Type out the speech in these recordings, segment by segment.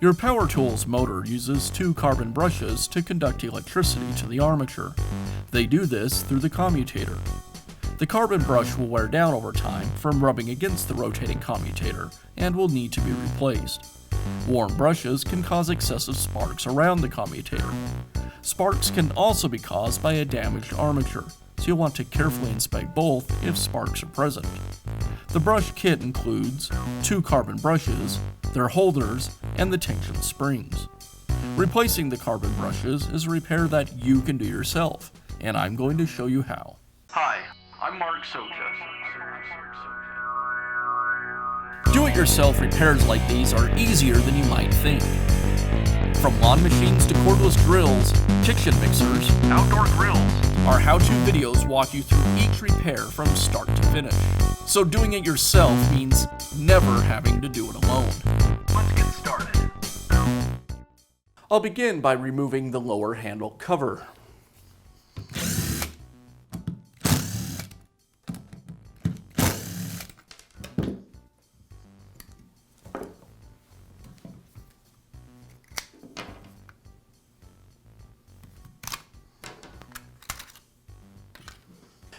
Your power tool's motor uses 2 carbon brushes to conduct electricity to the armature. They do this through the commutator. The carbon brush will wear down over time from rubbing against the rotating commutator and will need to be replaced. Worn brushes can cause excessive sparks around the commutator. Sparks can also be caused by a damaged armature, so you'll want to carefully inspect both if sparks are present. The brush kit includes 2 carbon brushes, their holders, and the tension springs. Replacing the carbon brushes is a repair that you can do yourself, and I'm going to show you how. Hi, I'm Mark Socha. Do-it-yourself repairs like these are easier than you might think. From lawn machines to cordless drills, kitchen mixers, Outdoor grills. our how-to videos walk you through each repair from start to finish. So doing it yourself means never having to do it alone. Let's get started. I'll begin by removing the lower handle cover.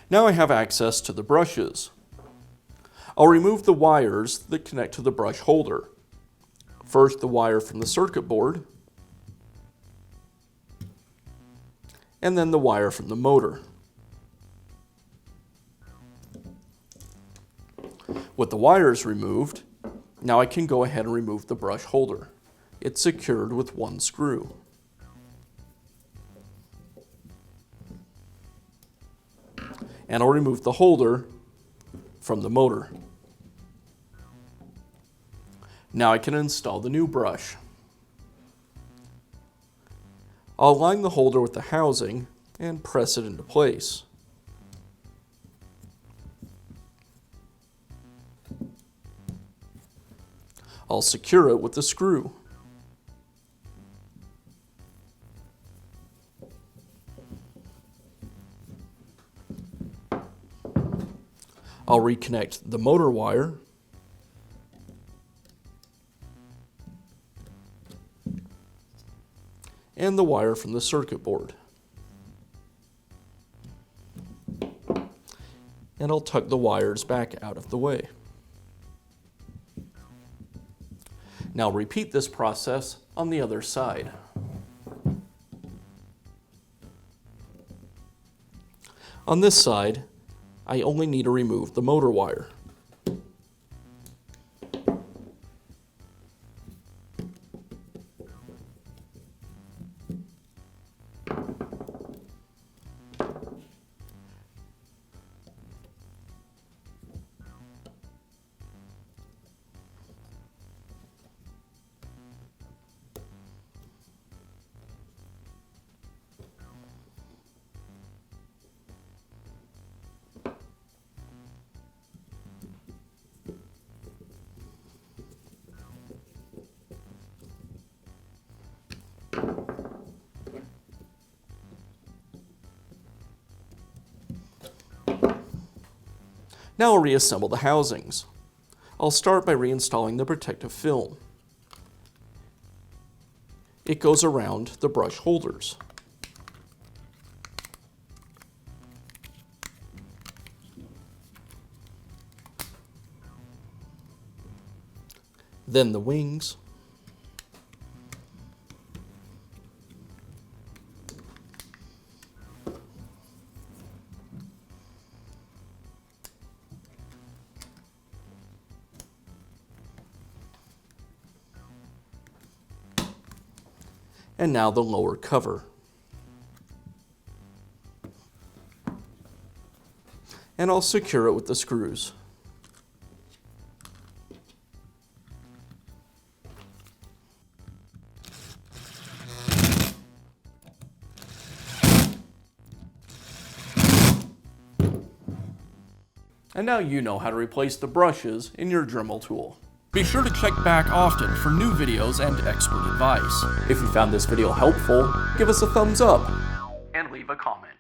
Now I have access to the brushes. I'll remove the wires that connect to the brush holder. First, the wire from the circuit board, and then the wire from the motor. With the wires removed, now I can go ahead and remove the brush holder. It's secured with 1 screw. And I'll remove the holder from the motor. Now I can install the new brush. I'll align the holder with the housing and press it into place. I'll secure it with the screw. I'll reconnect the motor wire and the wire from the circuit board. And I'll tuck the wires back out of the way. Now repeat this process on the other side. On this side, I only need to remove the motor wire. Now I'll reassemble the housings. I'll start by reinstalling the protective film. It goes around the brush holders. Then the wings. And now the lower cover. And I'll secure it with the screws. And now you know how to replace the brushes in your Dremel tool. Be sure to check back often for new videos and expert advice. If you found this video helpful, give us a thumbs up And leave a comment.